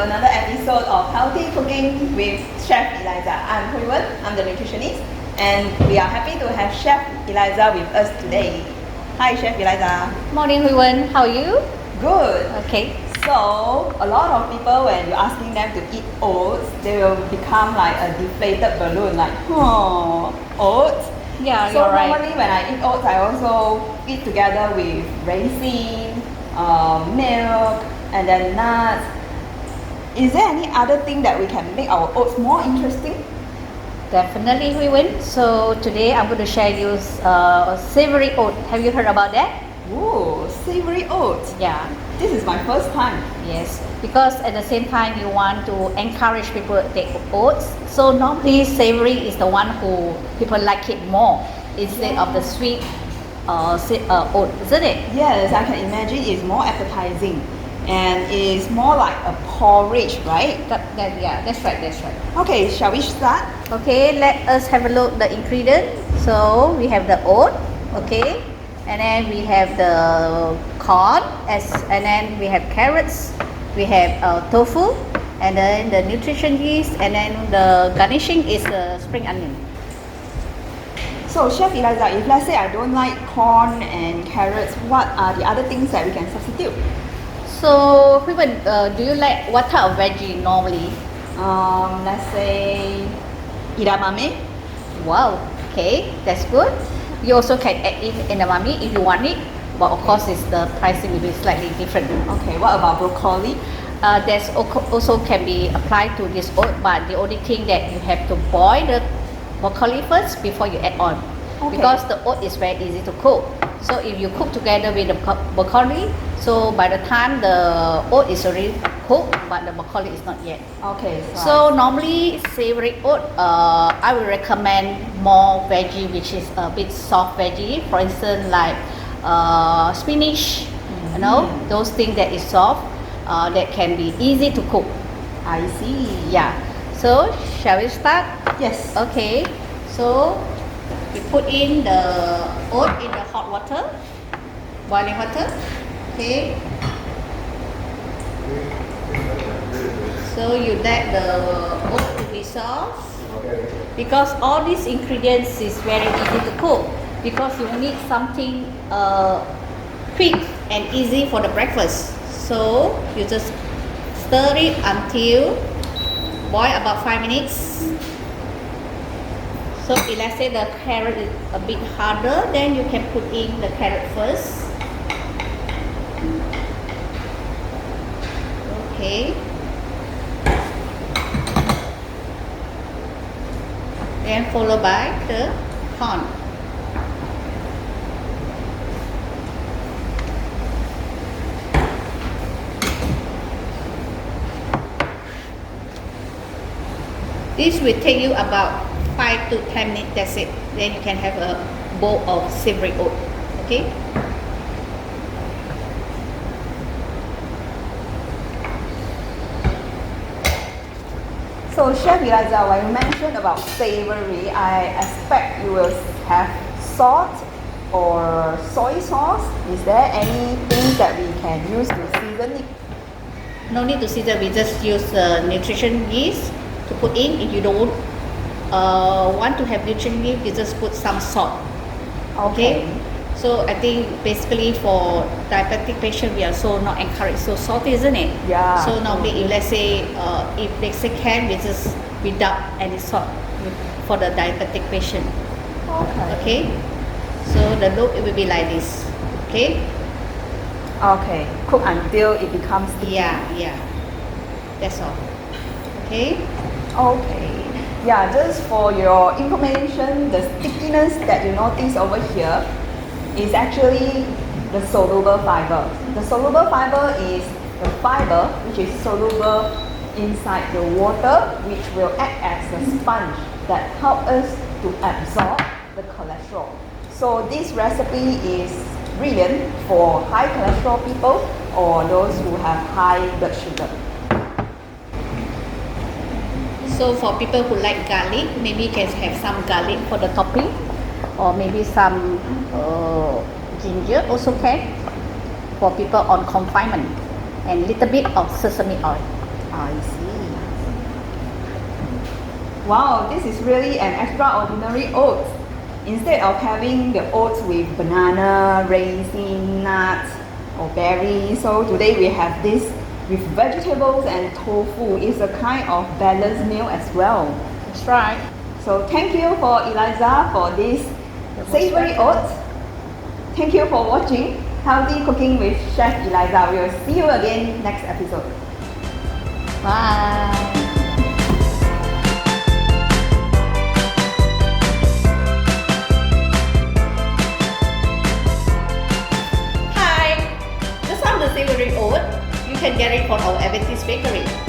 to another episode of Healthy Cooking with Chef Eliza. I'm Hui Wen, I'm the nutritionist, and we are happy to have Chef Eliza with us today. Hi Chef Eliza. Morning, Hui Wen. How are you? Good. Okay. So, a lot of people, when you're asking them to eat oats, they will become like a deflated balloon, like, oats. Yeah, So you're right. normally when I eat oats, I also eat together with raisin, milk, and then nuts. Is there any other thing that we can make our oats more interesting? Definitely, Hui Wen. So today I'm going to share you savory oat. Have you heard about that? Ooh, savory oats. Yeah. This is my first time. Yes. Because at the same time you want to encourage people to take oats. So normally savory is the one who people like it more instead of the sweet oat, isn't it? Yes, I can imagine it's more appetizing. And it's more like a porridge, right? Yeah, that's right. Okay, shall we start? Okay, let us have a look the ingredients. So we have the oat, okay, and then we have the corn, and then we have carrots, we have tofu, and then the nutrition yeast, and then the garnishing is the spring onion. So Chef Eliza, if let's say I don't like corn and carrots, what are the other things that we can substitute? So, Hui Wen, do you like what type of veggie normally? Let's say edamame. Wow, okay, that's good. You also can add in edamame if you want it, but of course, the pricing will be slightly different. Okay, what about broccoli? That's also can be applied to this oat, but the only thing that you have to boil the broccoli first before you add on, because the oat is very easy to cook. So if you cook together with the broccoli, so by the time the oat is already cooked, but the broccoli is not yet. Okay. So normally savory oat, I will recommend more veggie which is a bit soft veggie. For instance, like spinach, you know, those things that is soft, that can be easy to cook. I see. Yeah. So shall we start? Yes. Okay. So we put in the oat in the hot water, boiling water. Okay. So you let the oat to be soft, because all these ingredients is very easy to cook, because you need something quick and easy for the breakfast. So you just stir it until boil about 5 minutes. So if let's say the carrot is a bit harder, then you can put in the carrot first. Okay. Then followed by the corn. This will take you about 5 to 10 minutes, that's it. Then you can have a bowl of savory oat. Okay? So Chef Eliza, when you mentioned about savory, I expect you will have salt or soy sauce. Is there anything that we can use to season it? No need to season, we just use nutrition yeast to put in. If you don't want to have nutrition yeast, you just put some salt. Okay? So I think basically for diabetic patient, we are so not encouraged so salty, isn't it? Yeah. So normally if let's say can, we just without any salt for the diabetic patient. Okay? So the look, it will be like this. Okay? Okay. Cook until it becomes sticky. Yeah. That's all. Okay? Okay. Yeah, just for your information, the stickiness that you notice over here is actually the soluble fiber. The soluble fiber is the fiber which is soluble inside the water, which will act as a sponge that help us to absorb the cholesterol. So this recipe is brilliant for high cholesterol people or those who have high blood sugar. So for people who like garlic, maybe you can have some garlic for the topping, or maybe some ginger also can for people on confinement, and little bit of sesame oil. I see. Wow, this is really an extraordinary oat. Instead of having the oats with banana, raisin, nuts, or berries, so today we have this with vegetables and tofu. It's a kind of balanced meal as well. That's right. So thank you for Eliza for this savory welcome. oats. Thank you for watching Healthy Cooking with Chef Eliza. We will see you again next episode. Bye. Hi, the Savoury Oats. You can get it from our Adventist bakery.